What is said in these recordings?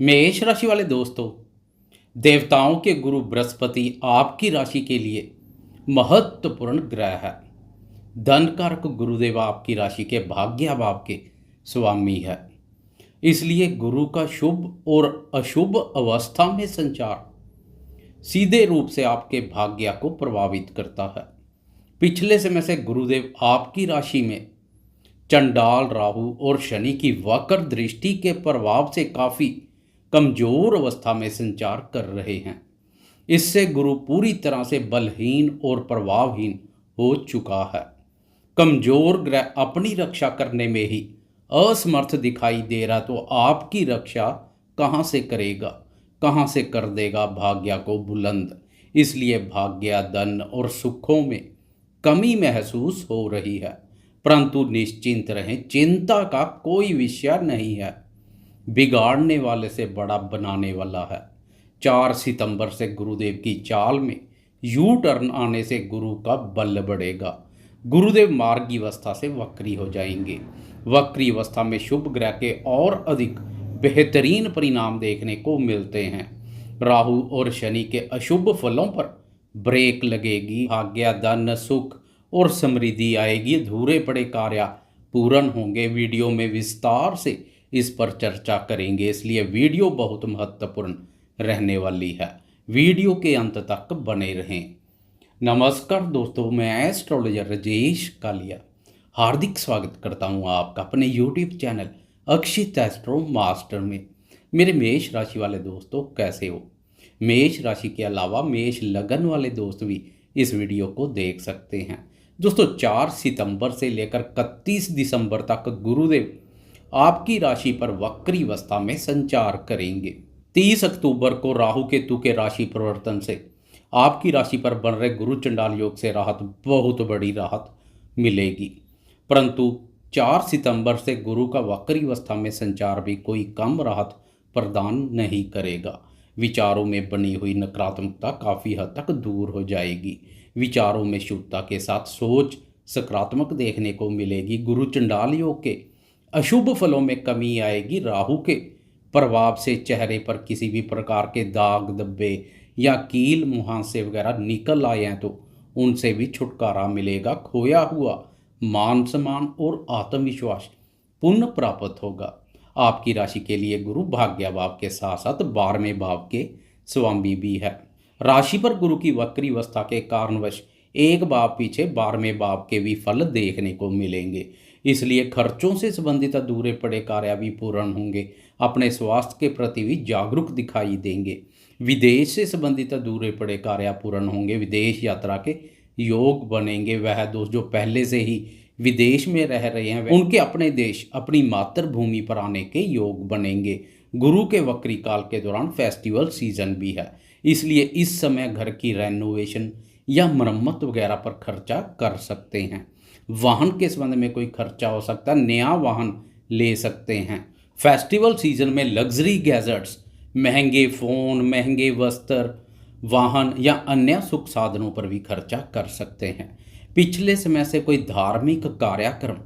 मेष राशि वाले दोस्तों, देवताओं के गुरु बृहस्पति आपकी राशि के लिए महत्वपूर्ण ग्रह है। धन कारक गुरुदेव आपकी राशि के भाग्य भाव के स्वामी है। इसलिए गुरु का शुभ और अशुभ अवस्था में संचार सीधे रूप से आपके भाग्य को प्रभावित करता है। पिछले समय से गुरुदेव आपकी राशि में चंडाल राहु और शनि की वक्र दृष्टि के प्रभाव से काफ़ी कमजोर अवस्था में संचार कर रहे हैं। इससे गुरु पूरी तरह से बलहीन और प्रभावहीन हो चुका है। कमजोर ग्रह अपनी रक्षा करने में ही असमर्थ दिखाई दे रहा, तो आपकी रक्षा कहाँ से करेगा, कहाँ से कर देगा भाग्य को बुलंद। इसलिए भाग्य, धन और सुखों में कमी महसूस हो रही है, परंतु निश्चिंत रहें, चिंता का कोई विषय नहीं है। बिगाड़ने वाले से बड़ा बनाने वाला है। 4 सितंबर से गुरुदेव की चाल में यू टर्न आने से गुरु का बल बढ़ेगा। गुरुदेव मार्गी अवस्था से वक्री हो जाएंगे। वक्री अवस्था में शुभ ग्रह के और अधिक बेहतरीन परिणाम देखने को मिलते हैं। राहु और शनि के अशुभ फलों पर ब्रेक लगेगी। भाग्य, धन, सुख और समृद्धि आएगी। अधूरे पड़े कार्य पूर्ण होंगे। वीडियो में विस्तार से इस पर चर्चा करेंगे, इसलिए वीडियो बहुत महत्वपूर्ण रहने वाली है। वीडियो के अंत तक बने रहें। नमस्कार दोस्तों, मैं एस्ट्रोलॉजर राजेश कालिया हार्दिक स्वागत करता हूं आपका अपने यूट्यूब चैनल अक्षित एस्ट्रो मास्टर में। मेरे मेष राशि वाले दोस्तों, कैसे हो? मेष राशि के अलावा मेष लगन वाले दोस्त भी इस वीडियो को देख सकते हैं। दोस्तों, 4 सितंबर से लेकर 31 दिसंबर तक गुरुदेव आपकी राशि पर वक्री अवस्था में संचार करेंगे। 30 अक्टूबर को राहु केतु के राशि परिवर्तन से आपकी राशि पर बन रहे गुरु चंडाल योग से राहत, बहुत बड़ी राहत मिलेगी। परंतु 4 सितंबर से गुरु का वक्री अवस्था में संचार भी कोई कम राहत प्रदान नहीं करेगा। विचारों में बनी हुई नकारात्मकता काफ़ी हद तक दूर हो जाएगी। विचारों में शुद्धता के साथ सोच सकारात्मक देखने को मिलेगी। गुरु चंडाल योग के अशुभ फलों में कमी आएगी। राहु के प्रभाव से चेहरे पर किसी भी प्रकार के दाग धब्बे या कील मुहांसे वगैरह निकल आए हैं तो उनसे भी छुटकारा मिलेगा। खोया हुआ मान सम्मान और आत्मविश्वास पुनः प्राप्त होगा। आपकी राशि के लिए गुरु भाग्य भाव के साथ साथ 12वें भाव के स्वामी भी है। राशि पर गुरु की वक्री अवस्था के कारणवश एक भाव पीछे 12वें भाव के भी फल देखने को मिलेंगे। इसलिए खर्चों से संबंधित अधूरे पड़े कार्य भी पूर्ण होंगे। अपने स्वास्थ्य के प्रति भी जागरूक दिखाई देंगे। विदेश से संबंधित अधूरे पड़े कार्य पूर्ण होंगे। विदेश यात्रा के योग बनेंगे। वह दोस्त जो पहले से ही विदेश में रह रहे हैं, उनके अपने देश, अपनी मातृभूमि पर आने के योग बनेंगे। गुरु के वक्री काल के दौरान फेस्टिवल सीजन भी है, इसलिए इस समय घर की रेनोवेशन या मरम्मत वगैरह पर खर्चा कर सकते हैं। वाहन के संबंध में कोई खर्चा हो सकता है, नया वाहन ले सकते हैं। फेस्टिवल सीजन में लग्जरी गैजेट्स, महंगे फ़ोन, महंगे वस्त्र, वाहन या अन्य सुख साधनों पर भी खर्चा कर सकते हैं। पिछले समय से कोई धार्मिक कार्यक्रम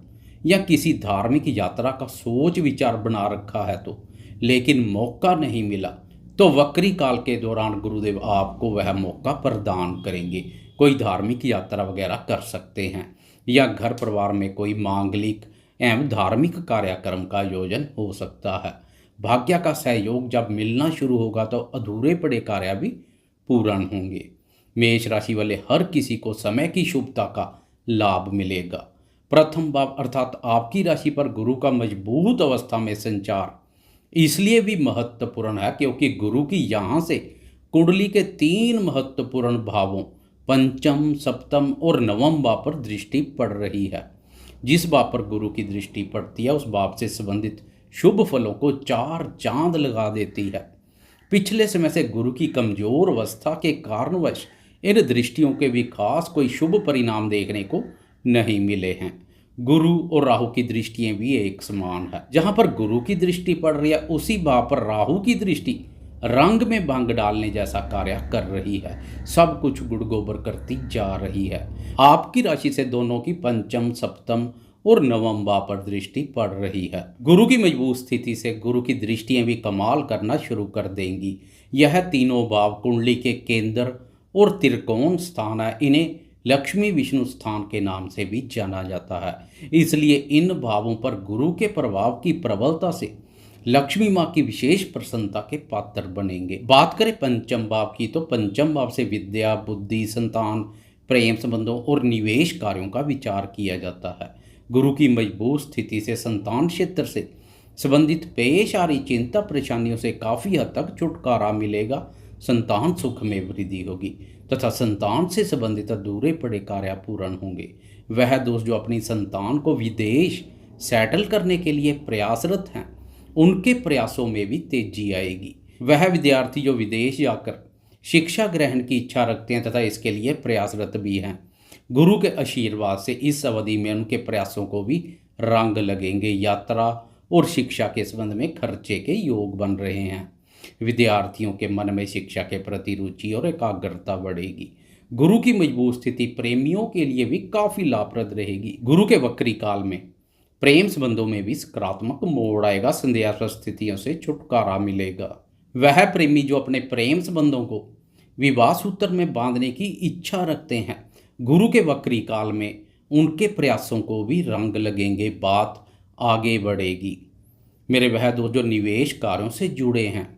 या किसी धार्मिक यात्रा का सोच विचार बना रखा है तो लेकिन मौका नहीं मिला, तो वक्री काल के दौरान गुरुदेव आपको वह मौका प्रदान करेंगे। कोई धार्मिक यात्रा वगैरह कर सकते हैं या घर परिवार में कोई मांगलिक एवं धार्मिक कार्यक्रम का आयोजन हो सकता है। भाग्य का सहयोग जब मिलना शुरू होगा तो अधूरे पड़े कार्य भी पूर्ण होंगे। मेष राशि वाले हर किसी को समय की शुभता का लाभ मिलेगा। प्रथम भाव अर्थात आपकी राशि पर गुरु का मजबूत अवस्था में संचार इसलिए भी महत्वपूर्ण है क्योंकि गुरु की यहाँ से कुंडली के 3 महत्वपूर्ण भावों पंचम, सप्तम और नवम भाव पर दृष्टि पड़ रही है। जिस भाव पर गुरु की दृष्टि पड़ती है उस भाव से संबंधित शुभ फलों को 4 चांद लगा देती है। पिछले समय से गुरु की कमजोर अवस्था के कारणवश इन दृष्टियों के भी खास कोई शुभ परिणाम देखने को नहीं मिले हैं। गुरु और राहु की दृष्टियां भी एक समान है। जहां पर गुरु की दृष्टि पड़ रही है उसी भाव पर राहु की दृष्टि रंग में भंग डालने जैसा कार्य कर रही है। सब कुछ गुड़ गोबर करती जा रही है। आपकी राशि से दोनों की पंचम, सप्तम और नवम भाव पर दृष्टि पड़ रही है। गुरु की मजबूत स्थिति से गुरु की दृष्टियां भी कमाल करना शुरू कर देंगी। यह तीनों भाव कुंडली के केंद्र और त्रिकोण स्थान है। इन्हें लक्ष्मी विष्णु स्थान के नाम से भी जाना जाता है। इसलिए इन भावों पर गुरु के प्रभाव की प्रबलता से लक्ष्मी माँ की विशेष प्रसन्नता के पात्र बनेंगे। बात करें पंचम भाव की, तो पंचम भाव से विद्या, बुद्धि, संतान, प्रेम संबंधों और निवेश कार्यों का विचार किया जाता है। गुरु की मजबूत स्थिति से संतान क्षेत्र से संबंधित पेश आ रही चिंता परेशानियों से काफ़ी हद तक छुटकारा मिलेगा। संतान सुख में वृद्धि होगी तथा संतान से संबंधित अधूरे पड़े कार्य पूर्ण होंगे। वह दोस्त जो अपनी संतान को विदेश सेटल करने के लिए प्रयासरत हैं, उनके प्रयासों में भी तेजी आएगी। वह विद्यार्थी जो विदेश जाकर शिक्षा ग्रहण की इच्छा रखते हैं तथा इसके लिए प्रयासरत भी हैं, गुरु के आशीर्वाद से इस अवधि में उनके प्रयासों को भी रंग लगेंगे। यात्रा और शिक्षा के संबंध में खर्चे के योग बन रहे हैं। विद्यार्थियों के मन में शिक्षा के प्रति रुचि और एकाग्रता बढ़ेगी। गुरु की मजबूत स्थिति प्रेमियों के लिए भी काफ़ी लाभप्रद रहेगी। गुरु के वक्री काल में प्रेम संबंधों में भी सकारात्मक मोड़ आएगा। संदेहास्पद स्थितियों से छुटकारा मिलेगा। वह प्रेमी जो अपने प्रेम संबंधों को विवाह सूत्र में बांधने की इच्छा रखते हैं, गुरु के वक्री काल में उनके प्रयासों को भी रंग लगेंगे। बात आगे बढ़ेगी। मेरे वह दोस्त जो निवेश कार्यों से जुड़े हैं,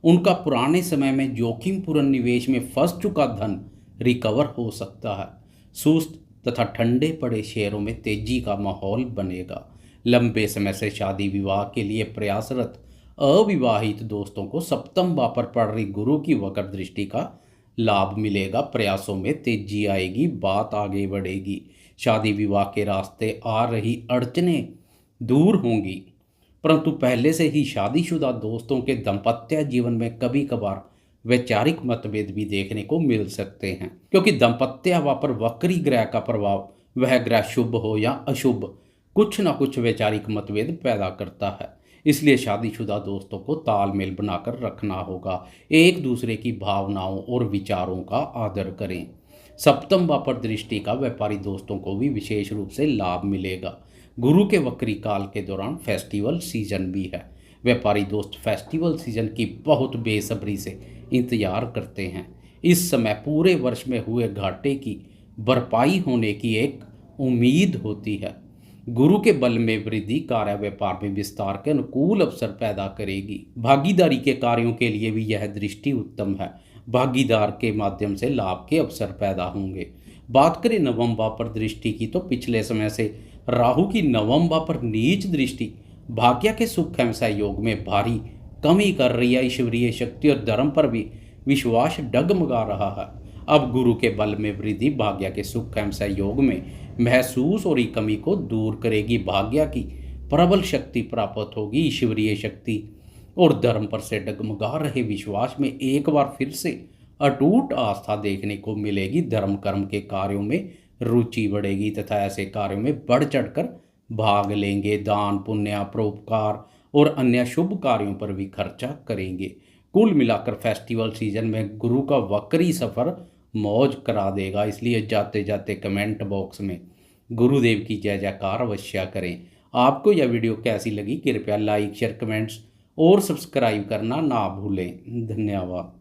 उनका पुराने समय में जोखिमपूर्ण निवेश में फंस चुका धन रिकवर हो सकता है। सुस्त तथा ठंडे पड़े शेयरों में तेजी का माहौल बनेगा। लंबे समय से शादी विवाह के लिए प्रयासरत अविवाहित दोस्तों को सप्तम भाव पर पड़ रही गुरु की वक्र दृष्टि का लाभ मिलेगा। प्रयासों में तेजी आएगी। बात आगे बढ़ेगी। शादी विवाह के रास्ते आ रही अड़चनें दूर होंगी, परंतु पहले से ही शादीशुदा दोस्तों के दाम्पत्य जीवन में कभी कभार वैचारिक मतभेद भी देखने को मिल सकते हैं, क्योंकि दाम्पत्य हवा पर वक्री ग्रह का प्रभाव, वह ग्रह शुभ हो या अशुभ, कुछ ना कुछ वैचारिक मतभेद पैदा करता है। इसलिए शादीशुदा दोस्तों को तालमेल बनाकर रखना होगा। एक दूसरे की भावनाओं और विचारों का आदर करें। सप्तम भाव पर दृष्टि का व्यापारी दोस्तों को भी विशेष रूप से लाभ मिलेगा। गुरु के वक्री काल के दौरान फेस्टिवल सीजन भी है। व्यापारी दोस्त फेस्टिवल सीजन की बहुत बेसब्री से इंतजार करते हैं। इस समय पूरे वर्ष में हुए घाटे की भरपाई होने की एक उम्मीद होती है। गुरु के बल में वृद्धि कार्य व्यापार में विस्तार के अनुकूल अवसर पैदा करेगी। भागीदारी के कार्यों के लिए भी यह दृष्टि उत्तम है। भागीदार के माध्यम से लाभ के अवसर पैदा होंगे। बात करें नवम भाव पर दृष्टि की, तो पिछले समय से राहु की नवम भाव पर नीच दृष्टि भाग्य के सुख एवं सहयोग में भारी कमी कर रही है। ईश्वरीय शक्ति और धर्म पर भी विश्वास डगमगा रहा है। अब गुरु के बल में वृद्धि भाग्य के सुख एवं सहयोग में महसूस और कमी को दूर करेगी। भाग्य की प्रबल शक्ति प्राप्त होगी। ईश्वरीय शक्ति और धर्म पर से डगमगा रहे विश्वास में एक बार फिर से अटूट आस्था देखने को मिलेगी। धर्म कर्म के कार्यों में रुचि बढ़ेगी तथा ऐसे कार्यों में बढ़ चढ़कर भाग लेंगे। दान पुण्य, परोपकार और अन्य शुभ कार्यों पर भी खर्चा करेंगे। कुल मिलाकर फेस्टिवल सीजन में गुरु का वक्री सफ़र मौज करा देगा। इसलिए जाते जाते कमेंट बॉक्स में गुरुदेव की जय जयकार अवश्य करें। आपको यह वीडियो कैसी लगी कृपया लाइक, शेयर, कमेंट्स और सब्सक्राइब करना ना भूलें। धन्यवाद।